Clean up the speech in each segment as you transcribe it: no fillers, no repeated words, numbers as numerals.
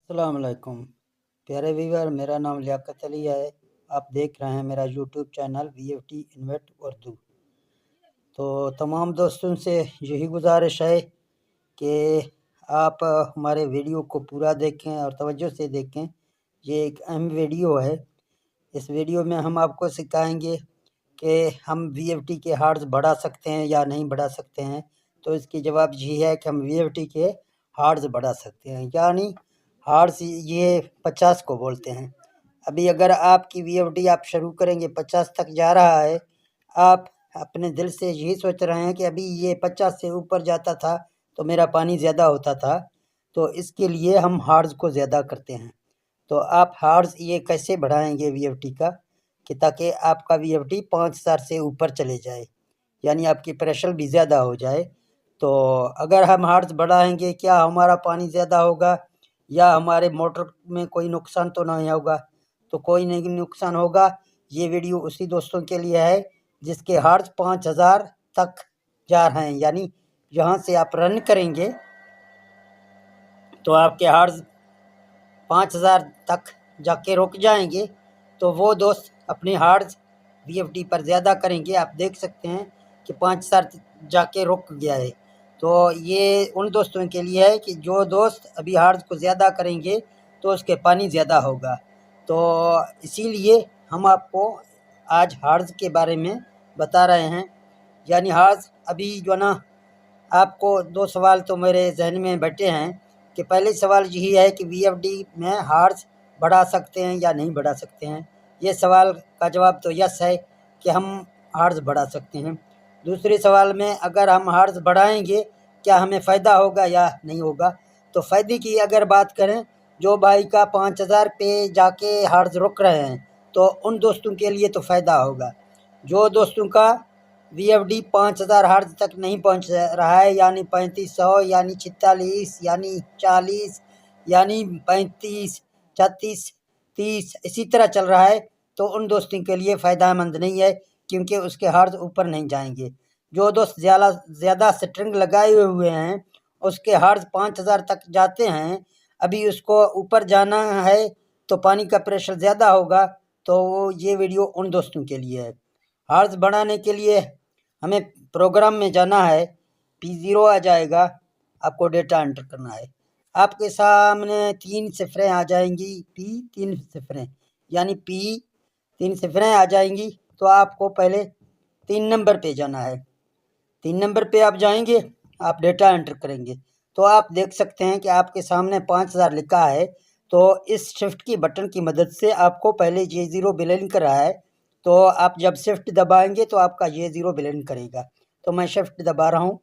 अस्सलाम वालेकुम प्यारे व्यूअर, मेरा नाम लियाकत अली है। आप देख रहे हैं मेरा YouTube channel VFT InvIT Urdu. तो तमाम दोस्तों से यही गुजारिश है कि आप हमारे वीडियो को पूरा देखें और तवज्जो से देखें। ये एक अहम वीडियो है। इस वीडियो में हम आपको सिखाएंगे कि हम VFT के हार्ट्स बढ़ा सकते हैं या नहीं बढ़ा सकते हैं। तो इसकी जवाब यही है कि हम VFT के हार्ट्स बढ़ा सकते हैं, यानी हार्ट्स ये 50 को बोलते हैं। अभी अगर आपकी VFT आप शुरू करेंगे 50 तक जा रहा है, आप अपने दिल से यही सोच रहे हैं कि अभी ये 50 से ऊपर जाता था तो मेरा पानी ज़्यादा होता था, तो इसके लिए हम हार्ट्स को ज़्यादा करते हैं। तो आप हार्ट्स ये कैसे बढ़ाएंगे VFT का, कि ताकि आपका VFT 5000 से ऊपर चले जाए, यानी आपकी प्रेशर भी ज़्यादा हो जाए। तो अगर हम हार्ट्स बढ़ाएंगे, क्या हमारा पानी ज़्यादा होगा या हमारे मोटर में कोई नुकसान तो नहीं होगा? तो कोई नहीं नुकसान होगा। ये वीडियो उसी दोस्तों के लिए है जिसके हार्ट्स 5000 तक जा रहे हैं, यानी यहाँ से आप रन करेंगे तो आपके हार्ट्स 5000 तक जाके रुक जाएंगे। तो वो दोस्त अपने हार्ट्स VFT पर ज़्यादा करेंगे। आप देख सकते हैं कि 5000 जाके रुक गया है। तो ये उन दोस्तों के लिए है कि जो दोस्त अभी हार्ट्स को ज़्यादा करेंगे तो उसके पानी ज़्यादा होगा। तो इसीलिए हम आपको आज हार्ट्स के बारे में बता रहे हैं। यानी हार्ट्स अभी जो ना, आपको दो सवाल तो मेरे जहन में बैठे हैं कि पहले सवाल यही है कि VFD में हार्ट्स बढ़ा सकते हैं या नहीं बढ़ा सकते हैं। ये सवाल का जवाब तो यस है कि हम हार्ट्स बढ़ा सकते हैं। दूसरे सवाल में अगर हम हार्ट्स बढ़ाएंगे क्या हमें फ़ायदा होगा या नहीं होगा। तो फ़ायदे की अगर बात करें, जो भाई का 5000 पे जाके हार्ट्स रुक रहे हैं तो उन दोस्तों के लिए तो फ़ायदा होगा। जो दोस्तों का VFD 5000 हार्ट्ज तक नहीं पहुंच रहा है, यानी 3500, यानी 46, यानी 40, यानी 35, 36, 30 इसी तरह चल रहा है, तो उन दोस्तों के लिए फ़ायदेमंद नहीं है, क्योंकि उसके हार्ट्ज ऊपर नहीं जाएंगे। जो दोस्त ज़्यादा स्ट्रिंग लगाए हुए हैं उसके हार्ट्ज 5000 तक जाते हैं, अभी उसको ऊपर जाना है तो पानी का प्रेशर ज़्यादा होगा। तो ये वीडियो उन दोस्तों के लिए है। हार्ट्ज बढ़ाने के लिए हमें प्रोग्राम में जाना है, P0 आ जाएगा, आपको डेटा एंटर करना है। आपके सामने 3 सिफरें आ जाएंगी, P 3 सिफरें, यानी P 3 सिफरें आ जाएंगी। तो आपको पहले 3 नंबर पे जाना है। 3 नंबर पे आप जाएंगे, आप डेटा एंटर करेंगे तो आप देख सकते हैं कि आपके सामने 5000 लिखा है। तो इस शिफ्ट की बटन की मदद से आपको पहले ये ज़ीरो बिलिंग कर रहा है, तो आप जब शिफ्ट दबाएंगे तो आपका ये ज़ीरो बिलिंग करेगा। तो मैं शिफ्ट दबा रहा हूँ,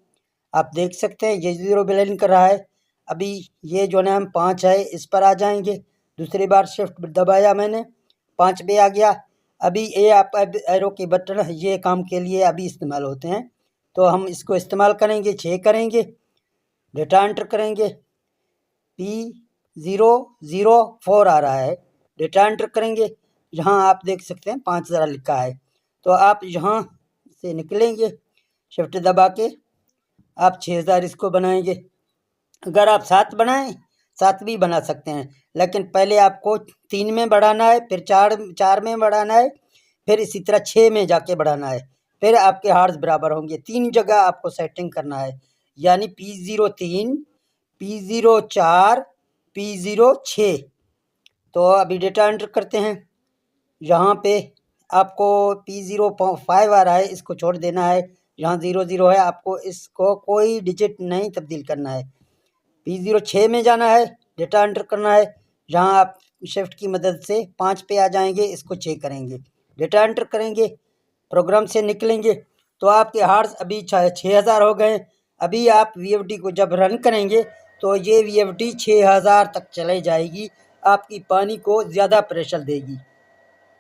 आप देख सकते हैं ये ज़ीरो बिलिंग कर रहा है। अभी ये जो ना हम 5 है इस पर आ जाएंगे। दूसरी बार शिफ्ट दबाया मैंने, 5 पे आ गया। अभी ये आप एरो की बटन ये काम के लिए अभी इस्तेमाल होते हैं, तो हम इसको इस्तेमाल करेंगे। 6 करेंगे, डेटा एंटर करेंगे, P004 आ रहा है, डेटा एंटर करेंगे। यहाँ आप देख सकते हैं 5000 लिखा है। तो आप यहाँ से निकलेंगे, शिफ्ट दबा के आप 6000 इसको बनाएंगे। अगर आप 7 बनाएं, 7 भी बना सकते हैं, लेकिन पहले आपको 3 में बढ़ाना है, फिर 4 में बढ़ाना है, फिर इसी तरह 6 में जाके बढ़ाना है, फिर आपके हार्ट्स बराबर होंगे। 3 जगह आपको सेटिंग करना है, यानी P03, P04, P06। तो अभी डेटा एंटर करते हैं। यहाँ पे आपको P05 आ रहा है, इसको छोड़ देना है। यहाँ 00 है, आपको इसको कोई डिजिट नहीं तब्दील करना है। P06 में जाना है, डेटा एंटर करना है। यहाँ आप शिफ्ट की मदद से 5 पे आ जाएंगे, इसको 6 करेंगे, डेटा एंटर करेंगे, प्रोग्राम से निकलेंगे तो आपके हार्ट्स अभी 6000 हो गए। अभी आप VFD को जब रन करेंगे तो ये VFD 6000 तक चले जाएगी, आपकी पानी को ज़्यादा प्रेशर देगी।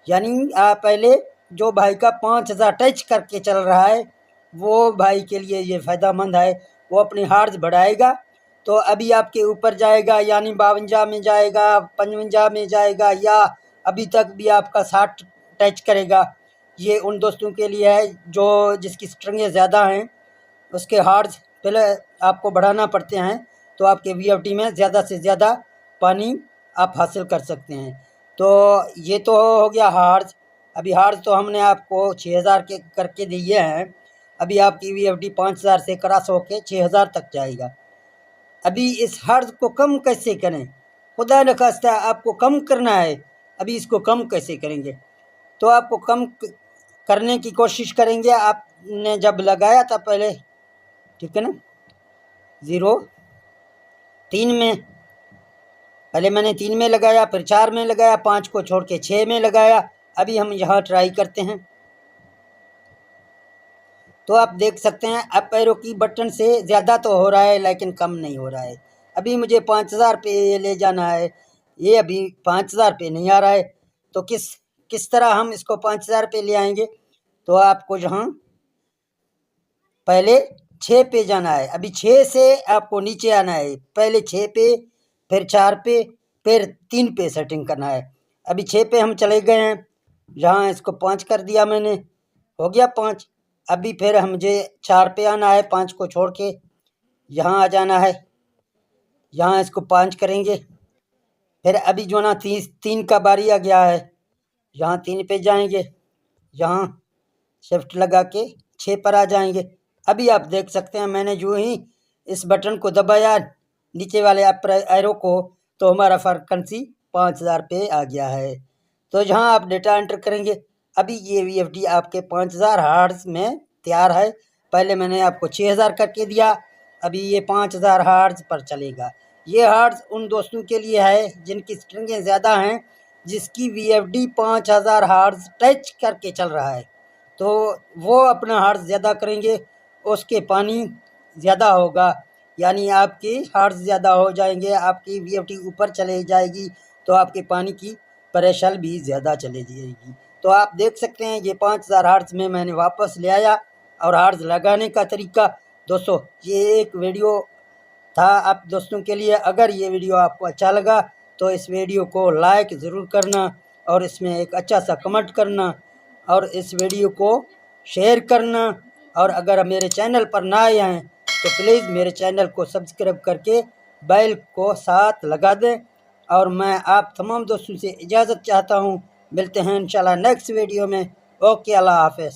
यानी आप पहले जो भाई का 5000 टच करके चल रहा है वो भाई के लिए ये फ़ायदेमंद है, वो अपने हार्ट्स बढ़ाएगा तो अभी आपके ऊपर जाएगा, यानी 52 में जाएगा, 55 में जाएगा, या अभी तक भी आपका 60 टच करेगा। ये उन दोस्तों के लिए है जो जिसकी स्ट्रिंगें ज़्यादा हैं, उसके हार्ट्स पहले आपको बढ़ाना पड़ते हैं तो आपके VFD में ज़्यादा से ज़्यादा पानी आप हासिल कर सकते हैं। तो ये तो हो गया हार्ज। अभी हार्ज तो हमने आपको 6000 के करके दिए हैं। अभी आपकी VFD 5000 से क्रॉस होके 6000 तक जाएगा। अभी इस हार्ज को कम कैसे करें, खुदा न खास्ता आपको कम करना है। अभी इसको कम कैसे करेंगे, तो आपको कम करने की कोशिश करेंगे। आपने जब लगाया था पहले, ठीक है ना, 3 में, पहले मैंने 3 में लगाया, फिर 4 में लगाया, 5 को छोड़ के 6 में लगाया। अभी हम यहाँ ट्राई करते हैं। तो आप देख सकते हैं अप एरो की बटन से ज़्यादा तो हो रहा है, लेकिन कम नहीं हो रहा है। अभी मुझे 5000 पे ले जाना है, ये अभी 5000 पे नहीं आ रहा है। तो किस तरह हम इसको 5000 पे ले आएंगे, तो आपको जहाँ पहले 6 पे जाना है। अभी 6 से आपको नीचे आना है, पहले 6 पे, फिर 4 पे, फिर 3 पे सेटिंग करना है। अभी 6 पे हम चले गए हैं, जहाँ इसको 5 कर दिया मैंने, हो गया 5। अभी फिर मुझे 4 पे आना है, 5 को छोड़ के यहाँ आ जाना है, यहाँ इसको 5 करेंगे। फिर अभी जो ना 3 का बारी आ गया है, यहाँ 3 पे जाएंगे, यहाँ शिफ्ट लगा के 6 पर आ जाएंगे। अभी आप देख सकते हैं मैंने जो ही इस बटन को दबाया, नीचे वाले अप एरो को, तो हमारा फ्रीक्वेंसी 5000 पे आ गया है। तो जहाँ आप डेटा एंटर करेंगे, अभी ये VFD आपके 5000 हर्ट्ज में तैयार है। पहले मैंने आपको 6000 करके दिया, अभी ये 5000 हर्ट्ज पर चलेगा। ये हर्ट्ज उन दोस्तों के लिए है जिनकी स्ट्रिंगें ज़्यादा हैं, जिसकी VFD 5000 हर्ट्ज टच करके चल रहा है। तो वो अपना हर्ट्ज ज़्यादा करेंगे, उसके पानी ज़्यादा होगा, यानी आपके हर्ट्ज ज़्यादा हो जाएंगे, आपकी VFD ऊपर चले जाएगी, तो आपके पानी की प्रेशर भी ज़्यादा चले जाएगी। तो आप देख सकते हैं ये 5000 हर्ट्ज में मैंने वापस ले आया। और हर्ट्ज लगाने का तरीका दोस्तों, ये एक वीडियो था आप दोस्तों के लिए। अगर ये वीडियो आपको अच्छा लगा तो इस वीडियो को लाइक ज़रूर करना, और इसमें एक अच्छा सा कमेंट करना, और इस वीडियो को शेयर करना। और अगर मेरे चैनल पर ना आए हैं तो प्लीज़ मेरे चैनल को सब्सक्राइब करके बेल को साथ लगा दें। और मैं आप तमाम दोस्तों से इजाज़त चाहता हूँ। मिलते हैं इंशाल्लाह नेक्स्ट वीडियो में। ओके, अल्लाह हाफ़िज़।